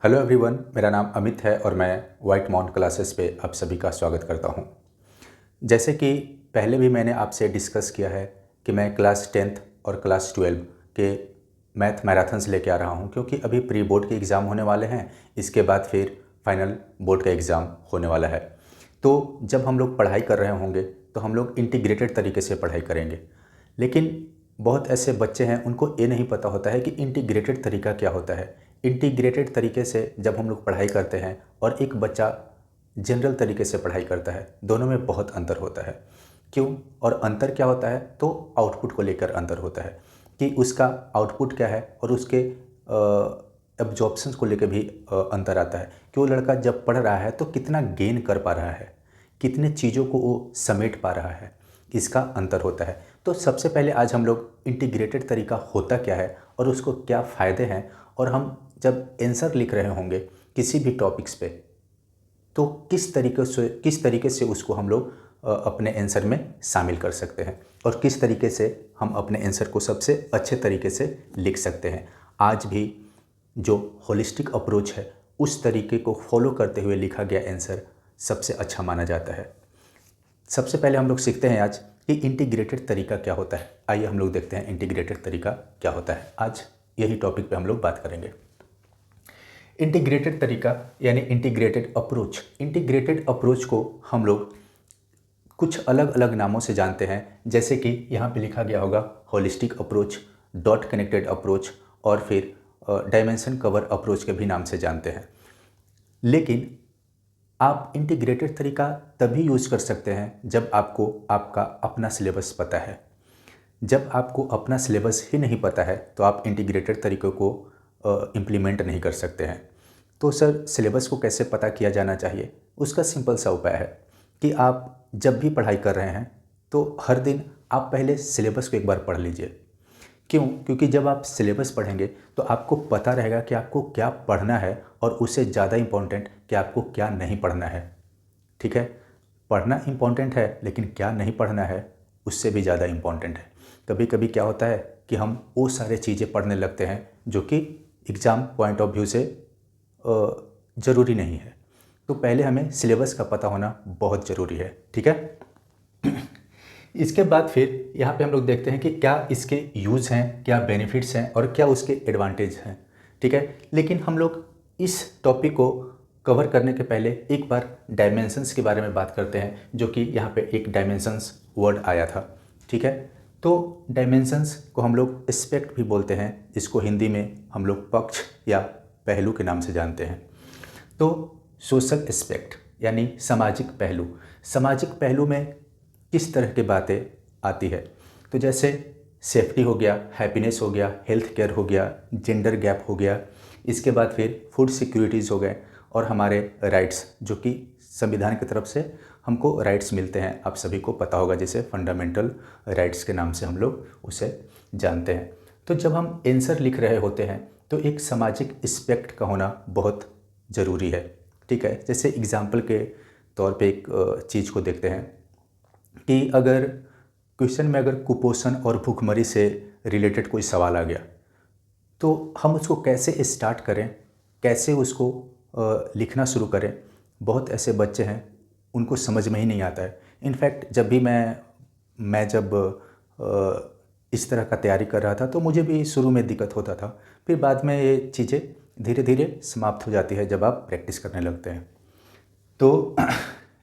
Hello everyone, मेरा नाम अमित है और मैं वाइट माउंट क्लासेस पे आप सभी का स्वागत करता हूँ। जैसे कि पहले भी मैंने आपसे डिस्कस किया है कि मैं क्लास 10th और क्लास 12 के मैथ मैराथन्स लेके आ रहा हूँ, क्योंकि अभी प्री बोर्ड के एग्ज़ाम होने वाले हैं। इसके बाद फिर फाइनल बोर्ड का एग्ज़ाम होने वाला है। तो जब हम लोग पढ़ाई कर रहे होंगे तो हम लोग इंटीग्रेटेड तरीके से पढ़ाई करेंगे, लेकिन बहुत ऐसे बच्चे हैं उनको ये नहीं पता होता है कि इंटीग्रेटेड तरीका क्या होता है। इंटीग्रेटेड तरीके से जब हम लोग पढ़ाई करते हैं और एक बच्चा जनरल तरीके से पढ़ाई करता है, दोनों में बहुत अंतर होता है। क्यों और अंतर क्या होता है? तो आउटपुट को लेकर अंतर होता है कि उसका आउटपुट क्या है और उसके एब्जॉर्प्शंस को लेकर भी अंतर आता है कि वो लड़का जब पढ़ रहा है तो कितना गेन कर पा रहा है, कितने चीज़ों को वो समेट पा रहा है, इसका अंतर होता है। तो सबसे पहले आज हम लोग इंटीग्रेटेड तरीका होता क्या है और उसको क्या फ़ायदे हैं, और हम जब आंसर लिख रहे होंगे किसी भी टॉपिक्स पे तो किस तरीके से उसको हम लोग अपने आंसर में शामिल कर सकते हैं और किस तरीके से हम अपने आंसर को सबसे अच्छे तरीके से लिख सकते हैं। आज भी जो होलिस्टिक अप्रोच है उस तरीके को फॉलो करते हुए लिखा गया आंसर सबसे अच्छा माना जाता है। सबसे पहले हम लोग सीखते हैं आज कि इंटीग्रेटेड तरीका क्या होता है। आइए हम लोग देखते हैं इंटीग्रेटेड तरीका क्या होता है। आज यही टॉपिक पे हम लोग बात करेंगे। इंटीग्रेटेड तरीका यानी इंटीग्रेटेड अप्रोच। इंटीग्रेटेड अप्रोच को हम लोग कुछ अलग अलग नामों से जानते हैं, जैसे कि यहाँ पे लिखा गया होगा holistic approach, dot connected approach और फिर डायमेंशन कवर अप्रोच के भी नाम से जानते हैं। लेकिन आप इंटीग्रेटेड तरीका तभी यूज़ कर सकते हैं जब आपको आपका अपना सिलेबस पता है। जब आपको अपना सिलेबस ही नहीं पता है तो आप इंटीग्रेटेड तरीक़ों को इम्प्लीमेंट नहीं कर सकते हैं। तो सर, सिलेबस को कैसे पता किया जाना चाहिए? उसका सिंपल सा उपाय है कि आप जब भी पढ़ाई कर रहे हैं तो हर दिन आप पहले सिलेबस को एक बार पढ़ लीजिए। क्यों? क्योंकि जब आप सिलेबस पढ़ेंगे तो आपको पता रहेगा कि आपको क्या पढ़ना है और उससे ज़्यादा इम्पोर्टेंट कि आपको क्या नहीं पढ़ना है। ठीक है, पढ़ना इम्पोर्टेंट है लेकिन क्या नहीं पढ़ना है उससे भी ज़्यादा इम्पोर्टेंट है। कभी कभी क्या होता है कि हम वो सारे चीज़ें पढ़ने लगते हैं जो कि एग्ज़ाम पॉइंट ऑफ व्यू से ज़रूरी नहीं है। तो पहले हमें सिलेबस का पता होना बहुत ज़रूरी है। ठीक है, इसके बाद फिर यहाँ पे हम लोग देखते हैं कि क्या इसके यूज़ हैं, क्या बेनिफिट्स हैं और क्या उसके एडवांटेज हैं। ठीक है, लेकिन हम लोग इस टॉपिक को कवर करने के पहले एक बार डायमेंशंस के बारे में बात करते हैं, जो कि यहाँ पे एक डायमेंशंस वर्ड आया था। ठीक है, तो डायमेंशंस को हम लोग एस्पेक्ट भी बोलते हैं, इसको हिंदी में हम लोग पक्ष या पहलू के नाम से जानते हैं। तो सोशल एस्पेक्ट यानी सामाजिक पहलू। सामाजिक पहलू में किस तरह की बातें आती है? तो जैसे सेफ्टी हो गया, हैप्पीनेस हो गया, हेल्थ केयर हो गया, जेंडर गैप हो गया, इसके बाद फिर फूड सिक्योरिटीज़ हो गए और हमारे राइट्स, जो कि संविधान की तरफ से हमको राइट्स मिलते हैं, आप सभी को पता होगा, जिसे फंडामेंटल राइट्स के नाम से हम लोग उसे जानते हैं। तो जब हम आंसर लिख रहे होते हैं तो एक सामाजिक एस्पेक्ट का होना बहुत ज़रूरी है। ठीक है, जैसे एग्जाम्पल के तौर पे एक चीज़ को देखते हैं कि अगर क्वेश्चन में अगर कुपोषण और भूखमरी से रिलेटेड कोई सवाल आ गया तो हम उसको कैसे स्टार्ट करें, कैसे उसको लिखना शुरू करें। बहुत ऐसे बच्चे हैं उनको समझ में ही नहीं आता है। इनफैक्ट जब भी मैं जब इस तरह का तैयारी कर रहा था तो मुझे भी शुरू में दिक्कत होता था, फिर बाद में ये चीज़ें धीरे धीरे समाप्त हो जाती है जब आप प्रैक्टिस करने लगते हैं। तो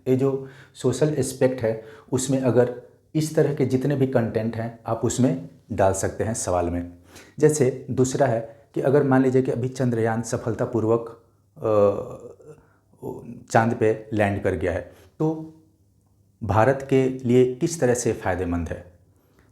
ये जो सोशल एस्पेक्ट है उसमें अगर इस तरह के जितने भी कंटेंट हैं आप उसमें डाल सकते हैं सवाल में। जैसे दूसरा है कि अगर मान लीजिए कि अभी चंद्रयान सफलतापूर्वक चांद पे लैंड कर गया है तो भारत के लिए किस तरह से फ़ायदेमंद है।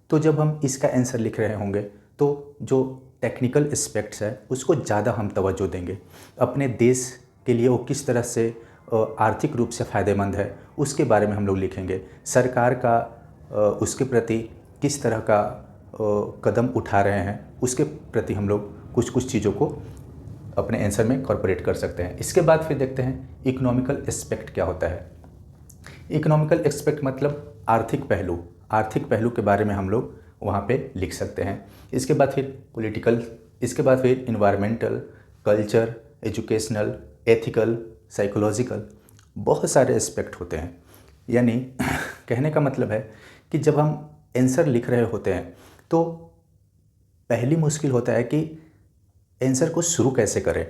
तो जब हम इसका आंसर लिख रहे होंगे तो जो टेक्निकल एस्पेक्ट्स है उसको ज़्यादा हम तवज्जो देंगे। अपने देश के लिए वो किस तरह से आर्थिक रूप से फ़ायदेमंद है उसके बारे में हम लोग लिखेंगे। सरकार का उसके प्रति किस तरह का कदम उठा रहे हैं उसके प्रति हम लोग कुछ कुछ चीज़ों को अपने आंसर में कॉर्पोरेट कर सकते हैं। इसके बाद फिर देखते हैं इकोनॉमिकल एस्पेक्ट क्या होता है। इकोनॉमिकल एस्पेक्ट मतलब आर्थिक पहलू। आर्थिक पहलू के बारे में हम लोग वहाँ पे लिख सकते हैं। इसके बाद फिर पॉलिटिकल, इसके बाद फिर environmental, culture, educational, ethical, psychological, बहुत सारे एस्पेक्ट होते हैं। यानी कहने का मतलब है कि जब हम आंसर लिख रहे होते हैं तो पहली मुश्किल होता है कि आंसर को शुरू कैसे करें।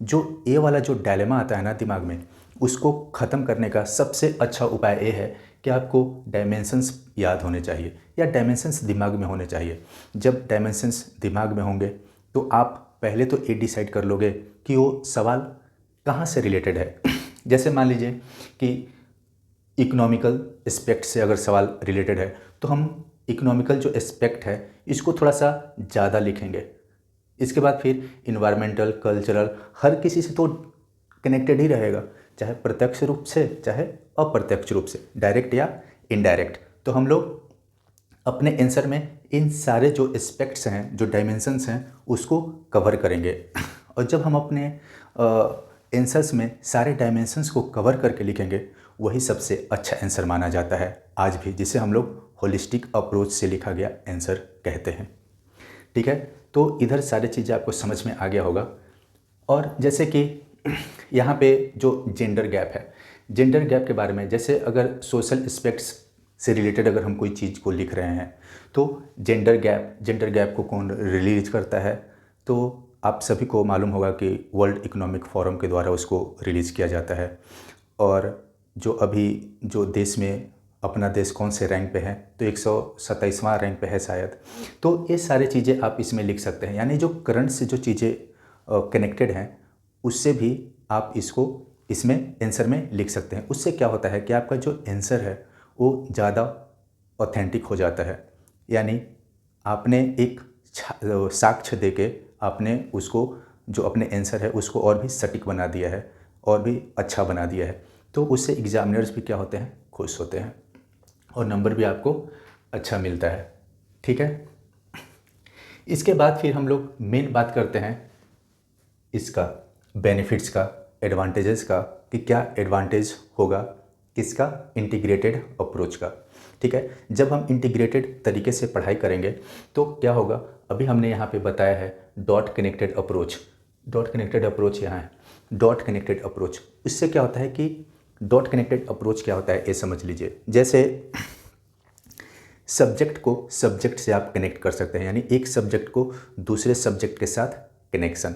जो ए वाला जो डायलेमा आता है ना दिमाग में, उसको ख़त्म करने का सबसे अच्छा उपाय ये है कि आपको डायमेंशंस याद होने चाहिए या डायमेंशंस दिमाग में होने चाहिए। जब डायमेंशंस दिमाग में होंगे तो आप पहले तो ये डिसाइड कर लोगे कि वो सवाल कहाँ से रिलेटेड है। जैसे मान लीजिए कि इकोनॉमिकल एस्पेक्ट से अगर सवाल रिलेटेड है तो हम इकोनॉमिकल जो एस्पेक्ट है इसको थोड़ा सा ज़्यादा लिखेंगे। इसके बाद फिर इन्वायरमेंटल, कल्चरल, हर किसी से तो कनेक्टेड ही रहेगा, चाहे प्रत्यक्ष रूप से चाहे अप्रत्यक्ष रूप से, डायरेक्ट या इनडायरेक्ट। तो हम लोग अपने आंसर में इन सारे जो एस्पेक्ट्स हैं, जो डायमेंशंस हैं, उसको कवर करेंगे। और जब हम अपने आंसर्स में सारे डायमेंशंस को कवर करके लिखेंगे, वही सबसे अच्छा आंसर माना जाता है आज भी, जिसे हम लोग होलिस्टिक अप्रोच से लिखा गया आंसर कहते हैं। ठीक है, तो इधर सारी चीज़ें आपको समझ में आ गया होगा। और जैसे कि यहाँ पे जो जेंडर गैप है, जेंडर गैप के बारे में, जैसे अगर सोशल एस्पेक्ट्स से रिलेटेड अगर हम कोई चीज़ को लिख रहे हैं तो जेंडर गैप को कौन रिलीज करता है, तो आप सभी को मालूम होगा कि वर्ल्ड इकोनॉमिक फोरम के द्वारा उसको रिलीज़ किया जाता है। और जो अभी जो देश में, अपना देश कौन से रैंक पे है, तो 127वां रैंक पे है शायद। तो ये सारी चीज़ें आप इसमें लिख सकते हैं। यानी जो करंट से जो चीज़ें कनेक्टेड हैं उससे भी आप इसको इसमें आंसर में लिख सकते हैं। उससे क्या होता है कि आपका जो आंसर है वो ज़्यादा ऑथेंटिक हो जाता है। यानी आपने एक साक्ष्य देके आपने उसको, जो अपने आंसर है उसको और भी सटीक बना दिया है और भी अच्छा बना दिया है। तो उससे एग्जामिनर्स भी क्या होते हैं, खुश होते हैं और नंबर भी आपको अच्छा मिलता है। ठीक है, इसके बाद फिर हम लोग मेन बात करते हैं इसका बेनिफिट्स का, एडवांटेजेस का, कि क्या एडवांटेज होगा किसका, इंटीग्रेटेड अप्रोच का। ठीक है, जब हम इंटीग्रेटेड तरीके से पढ़ाई करेंगे तो क्या होगा, अभी हमने यहाँ पे बताया है dot connected approach. Dot connected approach यहाँ है, डॉट कनेक्टेड अप्रोच। इससे क्या होता है कि डॉट कनेक्टेड अप्रोच क्या होता है ये समझ लीजिए। जैसे सब्जेक्ट को सब्जेक्ट से आप कनेक्ट कर सकते हैं, यानी एक सब्जेक्ट को दूसरे सब्जेक्ट के साथ कनेक्शन।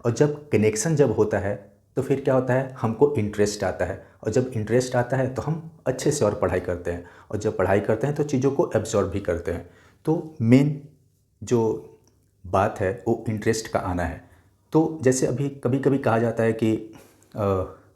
और जब कनेक्शन जब होता है तो फिर क्या होता है, हमको इंटरेस्ट आता है, और जब इंटरेस्ट आता है तो हम अच्छे से और पढ़ाई करते हैं, और जब पढ़ाई करते हैं तो चीज़ों को एब्जॉर्ब भी करते हैं। तो मेन जो बात है वो इंटरेस्ट का आना है। तो जैसे अभी कभी कभी कहा जाता है कि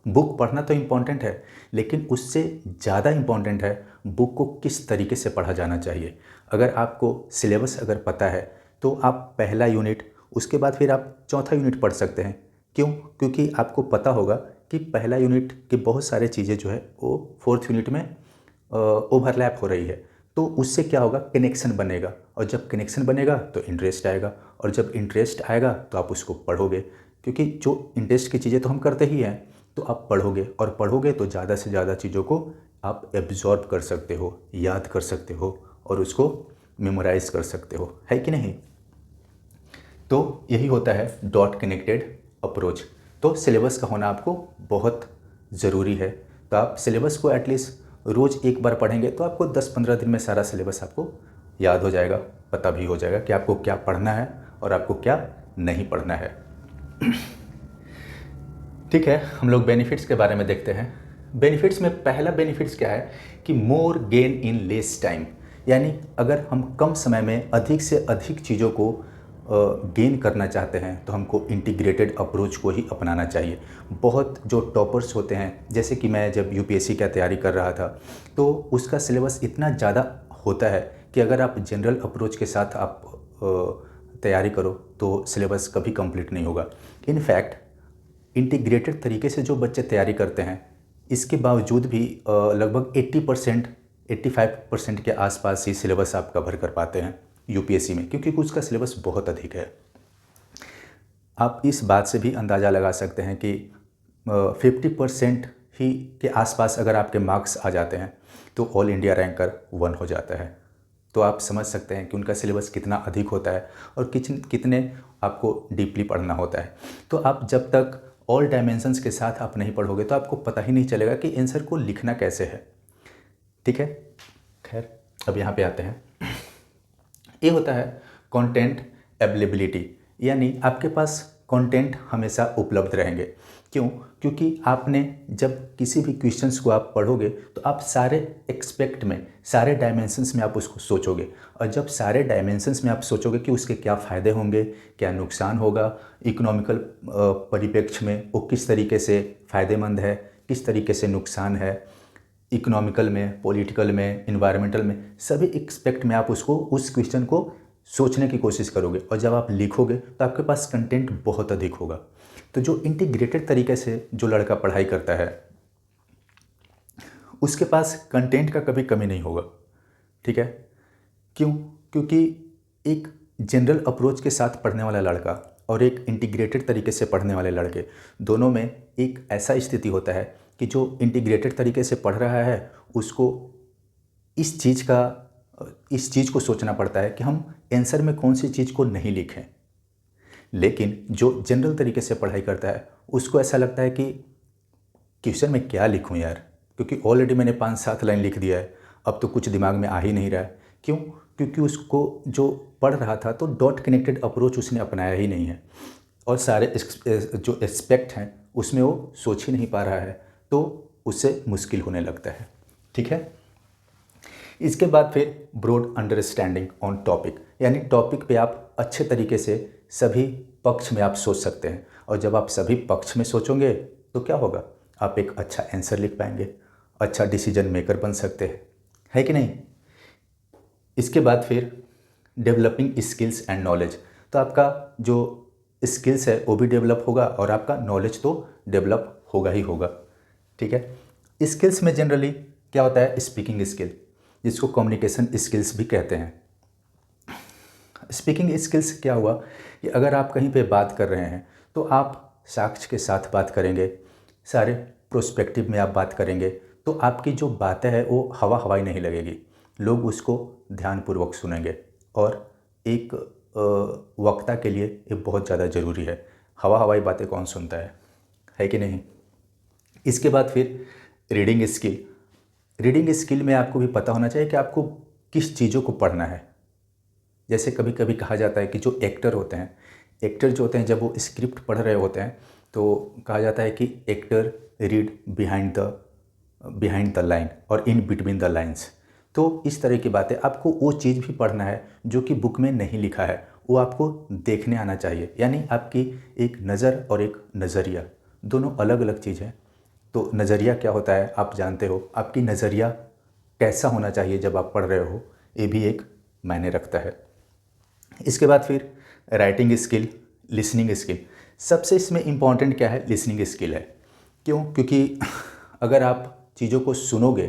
बुक पढ़ना तो इम्पॉर्टेंट है, लेकिन उससे ज़्यादा इम्पॉर्टेंट है बुक को किस तरीके से पढ़ा जाना चाहिए। अगर आपको सिलेबस अगर पता है तो आप पहला यूनिट, उसके बाद फिर आप चौथा यूनिट पढ़ सकते हैं। क्यों? क्योंकि आपको पता होगा कि पहला यूनिट की बहुत सारी चीज़ें जो है वो फोर्थ यूनिट में ओवरलैप हो रही है। तो उससे क्या होगा, कनेक्शन बनेगा, और जब कनेक्शन बनेगा तो इंटरेस्ट आएगा, और जब इंटरेस्ट आएगा तो आप उसको पढ़ोगे, क्योंकि जो इंटरेस्ट की चीज़ें तो हम करते ही हैं। तो आप पढ़ोगे, और पढ़ोगे तो ज़्यादा से ज़्यादा चीज़ों को आप एब्जॉर्ब कर सकते हो, याद कर सकते हो, और उसको मेमोराइज कर सकते हो, है कि नहीं। तो यही होता है डॉट कनेक्टेड अप्रोच। तो सिलेबस का होना आपको बहुत ज़रूरी है। तो आप सिलेबस को एटलीस्ट रोज़ एक बार पढ़ेंगे तो आपको 10-15 दिन में सारा सिलेबस आपको याद हो जाएगा, पता भी हो जाएगा कि आपको क्या पढ़ना है और आपको क्या नहीं पढ़ना है। ठीक है, हम लोग बेनिफिट्स के बारे में देखते हैं। बेनिफिट्स में पहला बेनिफिट्स क्या है कि मोर गेन इन लेस टाइम। यानी अगर हम कम समय में अधिक से अधिक चीज़ों को गेन करना चाहते हैं तो हमको इंटीग्रेटेड अप्रोच को ही अपनाना चाहिए। बहुत जो टॉपर्स होते हैं, जैसे कि मैं जब यूपीएससी का तैयारी कर रहा था तो उसका सिलेबस इतना ज़्यादा होता है कि अगर आप जनरल अप्रोच के साथ आप तैयारी करो तो सिलेबस कभी कंप्लीट नहीं होगा। इनफैक्ट इंटीग्रेटेड तरीके से जो बच्चे तैयारी करते हैं, इसके बावजूद भी लगभग 80% 85% के आसपास ही सिलेबस आप कवर कर पाते हैं यूपीएससी में, क्योंकि उसका सिलेबस बहुत अधिक है। आप इस बात से भी अंदाज़ा लगा सकते हैं कि 50% ही के आसपास अगर आपके मार्क्स आ जाते हैं तो ऑल इंडिया रैंकर 1 हो जाता है। तो आप समझ सकते हैं कि उनका सिलेबस कितना अधिक होता है और कितने आपको डीपली पढ़ना होता है। तो आप जब तक ऑल डायमेंशंस के साथ आप नहीं पढ़ोगे तो आपको पता ही नहीं चलेगा कि आंसर को लिखना कैसे है। ठीक है, खैर अब यहाँ पे आते हैं। ये होता है कंटेंट अवेलेबिलिटी, यानी आपके पास कंटेंट हमेशा उपलब्ध रहेंगे। क्यों? क्योंकि आपने जब किसी भी क्वेश्चंस को आप पढ़ोगे तो आप सारे एक्सपेक्ट में, सारे डायमेंशंस में आप उसको सोचोगे, और जब सारे डायमेंशंस में आप सोचोगे कि उसके क्या फ़ायदे होंगे, क्या नुकसान होगा, इकोनॉमिकल परिप्रेक्ष्य में वो किस तरीके से फ़ायदेमंद है, किस तरीके से नुकसान है, इकोनॉमिकल में, पॉलिटिकल में, इन्वायरमेंटल में, सभी एक्सपेक्ट में आप उसको, उस क्वेश्चन को सोचने की कोशिश करोगे, और जब आप लिखोगे तो आपके पास कंटेंट बहुत अधिक होगा। तो जो इंटीग्रेटेड तरीके से जो लड़का पढ़ाई करता है उसके पास कंटेंट का कभी कमी नहीं होगा। ठीक है, क्यों? क्योंकि एक जनरल अप्रोच के साथ पढ़ने वाला लड़का और एक इंटीग्रेटेड तरीके से पढ़ने वाले लड़के, दोनों में एक ऐसा स्थिति होता है कि जो इंटीग्रेटेड तरीके से पढ़ रहा है उसको इस चीज़ को सोचना पड़ता है कि हम आंसर में कौन सी चीज़ को नहीं लिखें। लेकिन जो जनरल तरीके से पढ़ाई करता है उसको ऐसा लगता है कि क्वेश्चन में क्या लिखूं यार, क्योंकि ऑलरेडी मैंने 5-7 लाइन लिख दिया है, अब तो कुछ दिमाग में आ ही नहीं रहा है। क्यों? क्योंकि उसको जो पढ़ रहा था तो डॉट कनेक्टेड अप्रोच उसने अपनाया ही नहीं है, और सारे जो एस्पेक्ट हैं उसमें वो सोच ही नहीं पा रहा है, तो उससे मुश्किल होने लगता है। ठीक है, इसके बाद फिर ब्रॉड अंडरस्टैंडिंग ऑन टॉपिक, यानी टॉपिक पे आप अच्छे तरीके से सभी पक्ष में आप सोच सकते हैं, और जब आप सभी पक्ष में सोचोगे तो क्या होगा, आप एक अच्छा आंसर लिख पाएंगे, अच्छा डिसीजन मेकर बन सकते हैं, है कि नहीं। इसके बाद फिर डेवलपिंग स्किल्स एंड नॉलेज, तो आपका जो स्किल्स है वो भी डेवलप होगा और आपका नॉलेज तो डेवलप होगा ही होगा। ठीक है, स्किल्स में जनरली क्या होता है, स्पीकिंग स्किल, जिसको कम्युनिकेशन स्किल्स भी कहते हैं। स्पीकिंग स्किल्स क्या हुआ कि अगर आप कहीं पे बात कर रहे हैं तो आप साक्ष्य के साथ बात करेंगे, सारे प्रोस्पेक्टिव में आप बात करेंगे, तो आपकी जो बातें हैं वो हवा हवाई नहीं लगेगी, लोग उसको ध्यानपूर्वक सुनेंगे, और एक वक्ता के लिए ये बहुत ज़्यादा ज़रूरी है। हवा हवाई बातें कौन सुनता है कि नहीं। इसके बाद फिर रीडिंग स्किल, रीडिंग स्किल में आपको भी पता होना चाहिए कि आपको किस चीज़ों को पढ़ना है। जैसे कभी कभी कहा जाता है कि जो एक्टर होते हैं, एक्टर जो होते हैं जब वो स्क्रिप्ट पढ़ रहे होते हैं तो कहा जाता है कि actor read behind the line और इन बिटवीन द लाइंस। तो इस तरह की बातें, आपको वो चीज़ भी पढ़ना है जो कि बुक में नहीं लिखा है, वो आपको देखने आना चाहिए। यानी आपकी एक नज़र और एक नज़रिया दोनों अलग अलग चीज़ है। तो नज़रिया क्या होता है आप जानते हो, आपकी नज़रिया कैसा होना चाहिए जब आप पढ़ रहे हो, ये भी एक मायने रखता है। इसके बाद फिर राइटिंग स्किल, लिसनिंग स्किल, सबसे इसमें इम्पॉर्टेंट क्या है, लिसनिंग स्किल है। क्यों? क्योंकि अगर आप चीज़ों को सुनोगे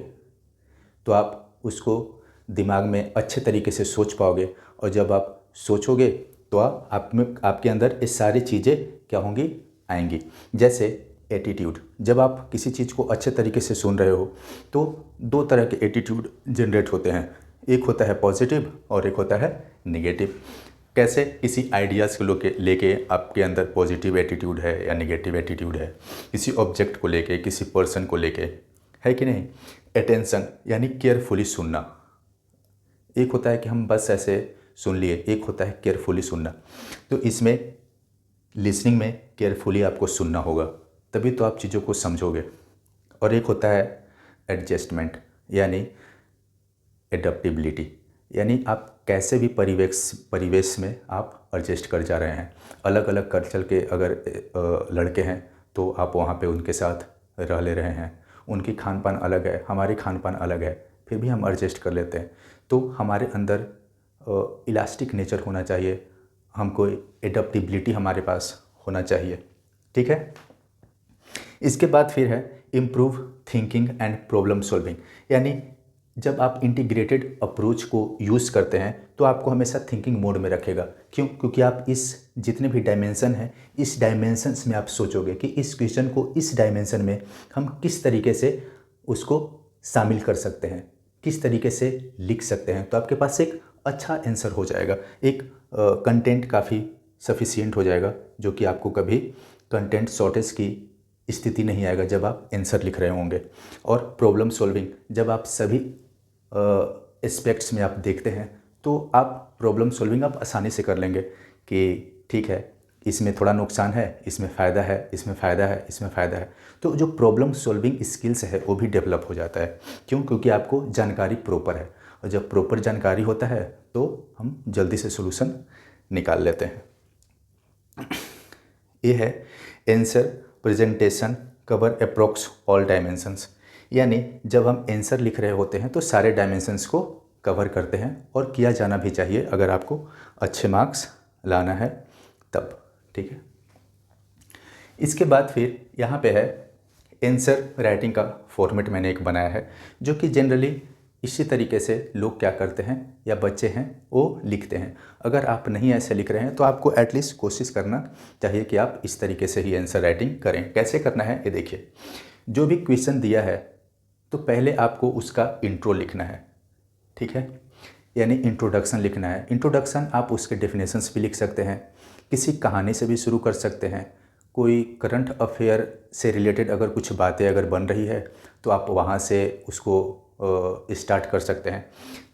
तो आप उसको दिमाग में अच्छे तरीके से सोच पाओगे, और जब आप सोचोगे तो आपके अंदर ये सारी चीज़ें क्या होंगी, आएंगी। जैसे एटीट्यूड, जब आप किसी चीज़ को अच्छे तरीके से सुन रहे हो तो 2 तरह के एटीट्यूड जनरेट होते हैं, एक होता है पॉजिटिव और एक होता है नेगेटिव। कैसे? किसी आइडियाज़ को लेके आपके अंदर पॉजिटिव एटीट्यूड है या नेगेटिव एटीट्यूड है, किसी ऑब्जेक्ट को लेके, किसी पर्सन को लेके, है कि नहीं। अटेंशन यानी केयरफुली सुनना, एक होता है कि हम बस ऐसे सुन लिए, एक होता है केयरफुली सुनना। तो इसमें लिसनिंग में केयरफुली आपको सुनना होगा, तभी तो आप चीज़ों को समझोगे। और एक होता है एडजस्टमेंट यानी एडप्टेबिलिटी, यानी आप कैसे भी परिवेश में आप एडजस्ट कर जा रहे हैं। अलग अलग कल्चर के अगर लड़के हैं तो आप वहाँ पे उनके साथ रह ले रहे हैं, उनकी खान पान अलग है, हमारी खान पान अलग है, फिर भी हम एडजस्ट कर लेते हैं। तो हमारे अंदर इलास्टिक नेचर होना चाहिए, हमको एडप्टेबिलिटी हमारे पास होना चाहिए। ठीक है, इसके बाद फिर है improve thinking and problem solving, यानी जब आप इंटीग्रेटेड अप्रोच को यूज़ करते हैं तो आपको हमेशा थिंकिंग मोड में रखेगा। क्यों? क्योंकि आप इस जितने भी डायमेंशन हैं, इस डायमेंशंस में आप सोचोगे कि इस क्वेश्चन को इस डायमेंशन में हम किस तरीके से उसको शामिल कर सकते हैं, किस तरीके से लिख सकते हैं, तो आपके पास एक अच्छा आंसर हो जाएगा, एक कंटेंट काफ़ी सफिशिएंट हो जाएगा जो कि आपको कभी कंटेंट शॉर्टेज की स्थिति नहीं आएगा जब आप आंसर लिख रहे होंगे। और प्रॉब्लम सॉल्विंग, जब आप सभी एस्पेक्ट्स में आप देखते हैं तो आप प्रॉब्लम सॉल्विंग आप आसानी से कर लेंगे कि ठीक है, इसमें थोड़ा नुकसान है, इसमें फ़ायदा है, इसमें फ़ायदा है, इसमें फ़ायदा है। तो जो प्रॉब्लम सॉल्विंग स्किल्स है वो भी डेवलप हो जाता है। क्यों? क्योंकि आपको जानकारी प्रॉपर है, और जब प्रॉपर जानकारी होता है तो हम जल्दी से सॉल्यूशन निकाल लेते हैं। ये है answer presentation cover approx all dimensions, यानी जब हम आंसर लिख रहे होते हैं तो सारे डायमेंशंस को कवर करते हैं, और किया जाना भी चाहिए अगर आपको अच्छे मार्क्स लाना है तब। ठीक है, इसके बाद फिर यहाँ पे है आंसर राइटिंग का फॉर्मेट मैंने एक बनाया है, जो कि जनरली इसी तरीके से लोग क्या करते हैं या बच्चे हैं वो लिखते हैं। अगर आप नहीं ऐसे लिख रहे हैं तो आपको एटलीस्ट कोशिश करना चाहिए कि आप इस तरीके से ही आंसर राइटिंग करें। कैसे करना है ये देखिए, जो भी क्वेश्चन दिया है तो पहले आपको उसका इंट्रो लिखना है। ठीक है, यानी इंट्रोडक्शन लिखना है। इंट्रोडक्शन आप उसके डेफिनेशंस भी लिख सकते हैं, किसी कहानी से भी शुरू कर सकते हैं, कोई करंट अफेयर से रिलेटेड अगर कुछ बातें अगर बन रही है तो आप वहाँ से उसको स्टार्ट कर सकते हैं।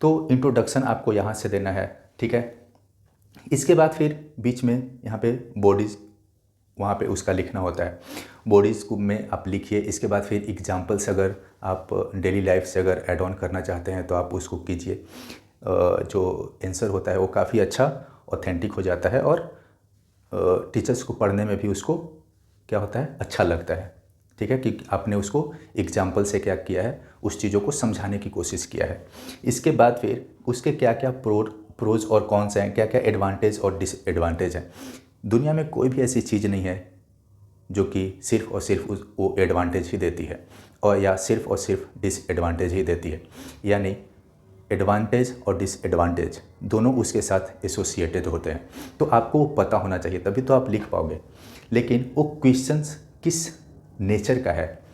तो इंट्रोडक्शन आपको यहाँ से देना है। ठीक है, इसके बाद फिर बीच में यहाँ पे बॉडीज़, वहाँ पे उसका लिखना होता है। बॉडीज़ में आप लिखिए। इसके बाद फिर एग्जाम्पल्स अगर आप डेली लाइफ से अगर ऐड ऑन करना चाहते हैं तो आप उसको कीजिए। जो आंसर होता है वो काफ़ी अच्छा ऑथेंटिक हो जाता है, और टीचर्स को पढ़ने में भी उसको क्या होता है, अच्छा लगता है। ठीक है, कि आपने उसको एग्जाम्पल से क्या किया है, उस चीज़ों को समझाने की कोशिश किया है। इसके बाद फिर उसके क्या क्या प्रोज और कॉन्स हैं, क्या क्या एडवांटेज और डिसएडवांटेज हैं। दुनिया में कोई भी ऐसी चीज़ नहीं है जो कि सिर्फ और सिर्फ वो एडवांटेज ही देती है, और या सिर्फ और सिर्फ डिसएडवांटेज ही देती है। यानी एडवांटेज और डिसएडवांटेज दोनों उसके साथ एसोसिएटेड होते हैं। तो आपको वो पता होना चाहिए, तभी तो आप लिख पाओगे। लेकिन वो क्वेश्चंस किस नेचर का है,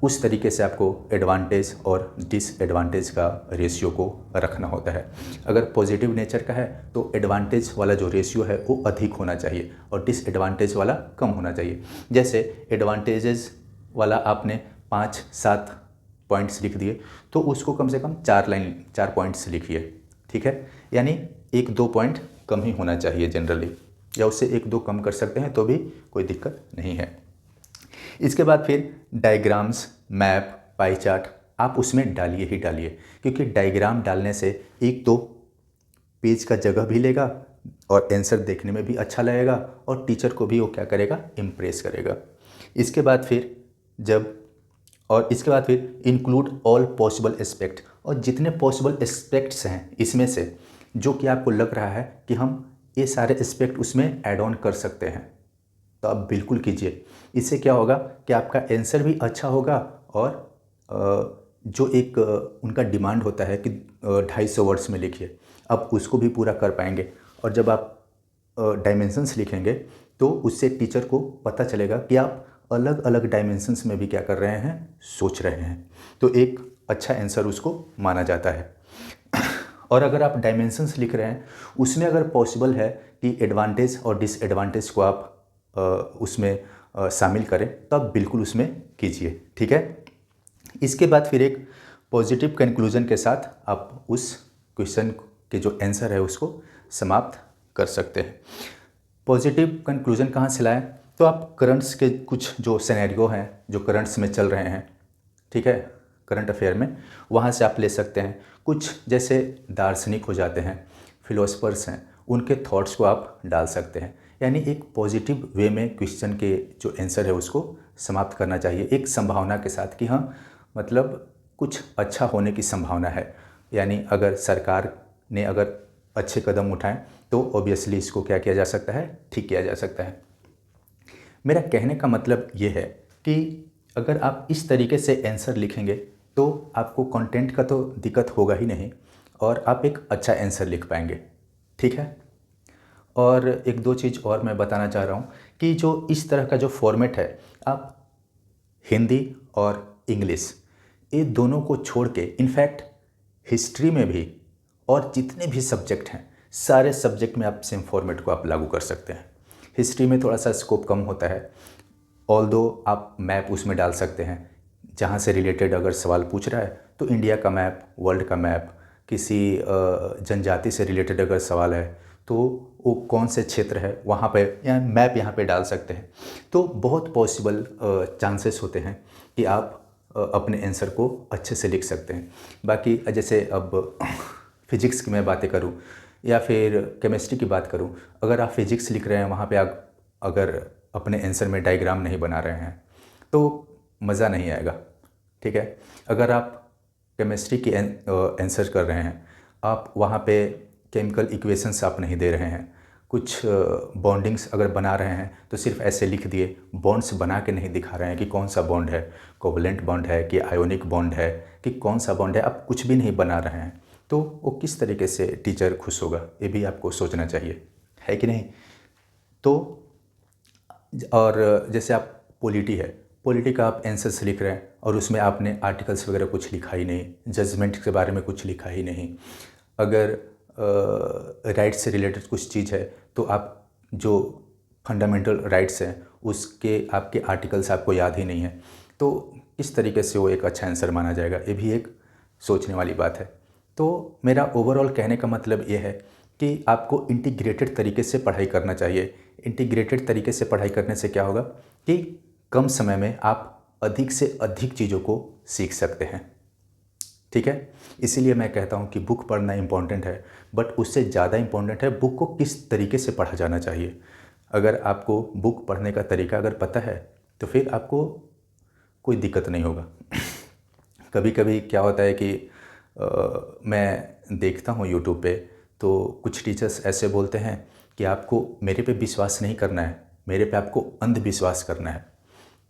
उस तरीके से आपको एडवांटेज और डिसएडवांटेज का रेशियो को रखना होता है। अगर पॉजिटिव नेचर का है तो एडवांटेज वाला जो रेशियो है वो अधिक होना चाहिए और डिसएडवांटेज वाला कम होना चाहिए। जैसे एडवांटेजेस वाला आपने 5-7 पॉइंट्स लिख दिए तो उसको कम से कम 4 पॉइंट्स लिखिए। ठीक है, यानी 1-2 पॉइंट कम ही होना चाहिए जनरली, या उससे 1-2 कम कर सकते हैं तो भी कोई दिक्कत नहीं है। इसके बाद फिर डायग्राम्स, मैप, पाई चार्ट आप उसमें डालिए ही डालिए, क्योंकि डायग्राम डालने से एक तो पेज का जगह भी लेगा और आंसर देखने में भी अच्छा लगेगा, और टीचर को भी वो क्या करेगा, इम्प्रेस करेगा। इसके बाद फिर इंक्लूड ऑल पॉसिबल एस्पेक्ट, और जितने पॉसिबल एस्पेक्ट्स हैं इसमें से जो कि आपको लग रहा है कि हम ये सारे एस्पेक्ट उसमें ऐड ऑन कर सकते हैं, तो आप बिल्कुल कीजिए। इससे क्या होगा कि आपका आंसर भी अच्छा होगा, और जो एक उनका डिमांड होता है कि 250 वर्ड्स में लिखिए, आप उसको भी पूरा कर पाएंगे। और जब आप डायमेंशंस लिखेंगे तो उससे टीचर को पता चलेगा कि आप अलग अलग डायमेंशंस में भी क्या कर रहे हैं, सोच रहे हैं। तो एक अच्छा आंसर उसको माना जाता है। और अगर आप डायमेंशंस लिख रहे हैं उसमें अगर पॉसिबल है कि एडवांटेज और डिसएडवांटेज को आप उसमें शामिल करें तो आप बिल्कुल उसमें कीजिए। ठीक है, इसके बाद फिर एक पॉजिटिव कंक्लूजन के साथ आप उस क्वेश्चन के जो आंसर है उसको समाप्त कर सकते हैं। पॉजिटिव कंक्लूजन कहाँ से लाएं, तो आप करंट्स के कुछ जो सिनेरियो हैं जो करंट्स में चल रहे हैं, ठीक है, करंट अफेयर में, वहाँ से आप ले सकते हैं। कुछ जैसे दार्शनिक हो जाते हैं, फिलोसफर्स हैं, उनके थॉट्स को आप डाल सकते हैं। यानी एक पॉजिटिव वे में क्वेश्चन के जो आंसर है उसको समाप्त करना चाहिए, एक संभावना के साथ कि हाँ मतलब कुछ अच्छा होने की संभावना है। यानी अगर सरकार ने अगर अच्छे कदम उठाएं तो ऑब्वियसली इसको क्या किया जा सकता है, ठीक किया जा सकता है। मेरा कहने का मतलब ये है कि अगर आप इस तरीके से आंसर लिखेंगे तो आपको कंटेंट का तो दिक्कत होगा ही नहीं, और आप एक अच्छा आंसर लिख पाएंगे। ठीक है, और एक दो चीज़ और मैं बताना चाह रहा हूँ कि जो इस तरह का जो फॉर्मेट है, आप हिंदी और इंग्लिश ये दोनों को छोड़ के इनफैक्ट हिस्ट्री में भी और जितने भी सब्जेक्ट हैं सारे सब्जेक्ट में आप सेम फॉर्मेट को आप लागू कर सकते हैं। हिस्ट्री में थोड़ा सा स्कोप कम होता है, ऑल्दो आप मैप उसमें डाल सकते हैं जहाँ से रिलेटेड अगर सवाल पूछ रहा है तो इंडिया का मैप, वर्ल्ड का मैप, किसी जनजाति से रिलेटेड अगर सवाल है तो वो कौन से क्षेत्र है वहाँ पे या मैप यहाँ पे डाल सकते हैं। तो बहुत पॉसिबल चांसेस होते हैं कि आप अपने आंसर को अच्छे से लिख सकते हैं। बाकी जैसे अब फिजिक्स की मैं बातें करूँ या फिर केमिस्ट्री की बात करूँ, अगर आप फिजिक्स लिख रहे हैं वहाँ पे आप अगर अपने आंसर में डायग्राम नहीं बना रहे हैं तो मज़ा नहीं आएगा, ठीक है। अगर आप केमिस्ट्री की आंसर कर रहे हैं, आप वहाँ पे केमिकल इक्वेशंस आप नहीं दे रहे हैं, कुछ बॉन्डिंग्स अगर बना रहे हैं तो सिर्फ ऐसे लिख दिए, बॉन्ड्स बना के नहीं दिखा रहे हैं कि कौन सा बॉन्ड है, कोवलेंट बॉन्ड है कि आयोनिक बॉन्ड है कि कौन सा बॉन्ड है, आप कुछ भी नहीं बना रहे हैं तो वो किस तरीके से टीचर खुश होगा, ये भी आपको सोचना चाहिए, है कि नहीं। तो और जैसे आप पॉलिटी का आप आंसर्स लिख रहे हैं और उसमें आपने आर्टिकल्स वगैरह कुछ लिखा ही नहीं, जजमेंट के बारे में कुछ लिखा ही नहीं, अगर राइट्स से रिलेटेड कुछ चीज़ है तो आप जो फंडामेंटल राइट्स हैं उसके आपके आर्टिकल्स आपको याद ही नहीं है, तो इस तरीके से वो एक अच्छा आंसर माना जाएगा। ये भी एक सोचने वाली बात है। तो मेरा ओवरऑल कहने का मतलब ये है कि आपको इंटीग्रेटेड तरीके से पढ़ाई करना चाहिए। इंटीग्रेटेड तरीके से पढ़ाई करने से क्या होगा कि कम समय में आप अधिक से अधिक चीज़ों को सीख सकते हैं, ठीक है। इसीलिए मैं कहता हूँ कि बुक पढ़ना इम्पॉर्टेंट है, बट उससे ज़्यादा इम्पॉर्टेंट है बुक को किस तरीके से पढ़ा जाना चाहिए। अगर आपको बुक पढ़ने का तरीका अगर पता है तो फिर आपको कोई दिक्कत नहीं होगा। कभी कभी क्या होता है कि मैं देखता हूँ यूट्यूब पे तो कुछ टीचर्स ऐसे बोलते हैं कि आपको मेरे पे विश्वास नहीं करना है, मेरे पे आपको अंधविश्वास करना है।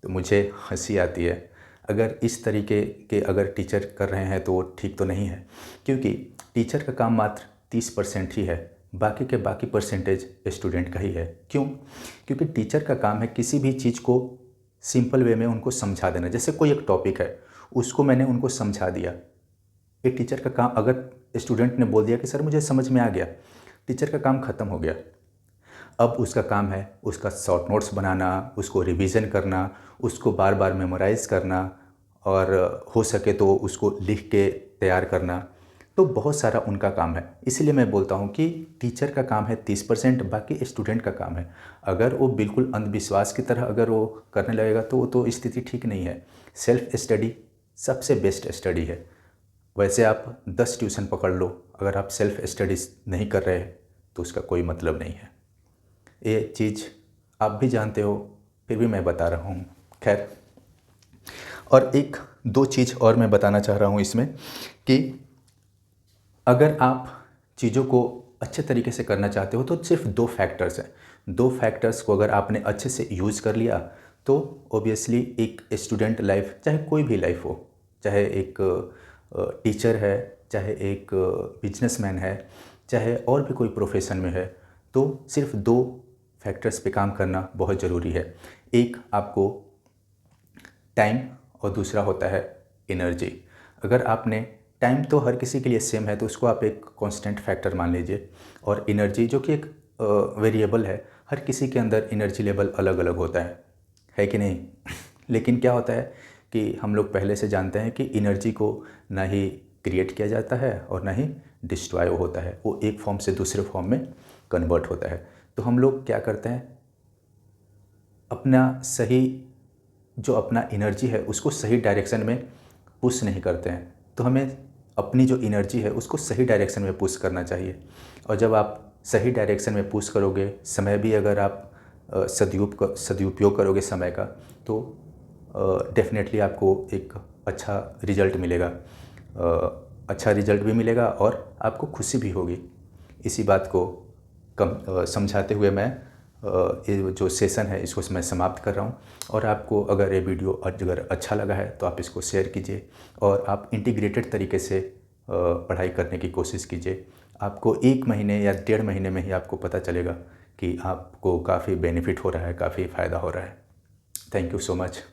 तो मुझे हंसी आती है। अगर इस तरीके के अगर टीचर कर रहे हैं तो वो ठीक तो नहीं है, क्योंकि टीचर का काम मात्र 30% ही है, बाकी के बाकी परसेंटेज स्टूडेंट का ही है। क्यों? क्योंकि टीचर का काम है किसी भी चीज़ को सिंपल वे में उनको समझा देना। जैसे कोई एक टॉपिक है, उसको मैंने उनको समझा दिया, एक टीचर का काम, अगर स्टूडेंट ने बोल दिया कि सर मुझे समझ में आ गया, टीचर का काम ख़त्म हो गया। अब उसका काम है उसका शॉर्ट नोट्स बनाना, उसको रिवीजन करना, उसको बार बार मेमोराइज़ करना और हो सके तो उसको लिख के तैयार करना। तो बहुत सारा उनका काम है। इसलिए मैं बोलता हूँ कि टीचर का काम है 30%, बाकी स्टूडेंट का काम है। अगर वो बिल्कुल अंधविश्वास की तरह अगर वो करने लगेगा तो वो तो स्थिति ठीक नहीं है। सेल्फ स्टडी सबसे बेस्ट स्टडी है। वैसे आप 10 ट्यूशन पकड़ लो, अगर आप सेल्फ स्टडीज़ नहीं कर रहे तो उसका कोई मतलब नहीं है। ये चीज़ आप भी जानते हो, फिर भी मैं बता रहा हूँ। खैर, और एक दो चीज़ और मैं बताना चाह रहा हूँ इसमें कि अगर आप चीज़ों को अच्छे तरीके से करना चाहते हो तो सिर्फ 2 फैक्टर्स हैं। 2 फैक्टर्स को अगर आपने अच्छे से यूज़ कर लिया तो ऑब्वियसली एक स्टूडेंट लाइफ, चाहे कोई भी लाइफ हो, चाहे एक टीचर है, चाहे एक बिजनेसमैन है, चाहे और भी कोई प्रोफेशन में है, तो सिर्फ 2 फैक्टर्स पे काम करना बहुत ज़रूरी है। एक आपको टाइम और दूसरा होता है एनर्जी। अगर आपने टाइम तो हर किसी के लिए सेम है तो उसको आप एक कांस्टेंट फैक्टर मान लीजिए, और एनर्जी जो कि एक वेरिएबल है, हर किसी के अंदर एनर्जी लेवल अलग अलग होता है कि नहीं। लेकिन क्या होता है कि हम लोग पहले से जानते हैं कि एनर्जी को ना ही क्रिएट किया जाता है और ना ही डिस्ट्रॉय होता है, वो एक फॉर्म से दूसरे फॉर्म में कन्वर्ट होता है। तो हम लोग क्या करते हैं, अपना सही जो अपना एनर्जी है उसको सही डायरेक्शन में पुश नहीं करते हैं। तो हमें अपनी जो एनर्जी है उसको सही डायरेक्शन में पुश करना चाहिए। और जब आप सही डायरेक्शन में पुश करोगे, समय भी अगर आप सदुपयोग करोगे समय का, तो डेफिनेटली आपको एक अच्छा रिज़ल्ट मिलेगा। अच्छा रिज़ल्ट भी मिलेगा और आपको खुशी भी होगी। इसी बात को समझाते हुए मैं ये जो सेशन है इसको मैं समाप्त कर रहा हूँ। और आपको अगर ये वीडियो अगर अच्छा लगा है तो आप इसको शेयर कीजिए और आप इंटीग्रेटेड तरीके से पढ़ाई करने की कोशिश कीजिए। आपको 1 महीने या 1.5 महीने में ही आपको पता चलेगा कि आपको काफ़ी बेनिफिट हो रहा है, काफ़ी फ़ायदा हो रहा है। Thank you so much.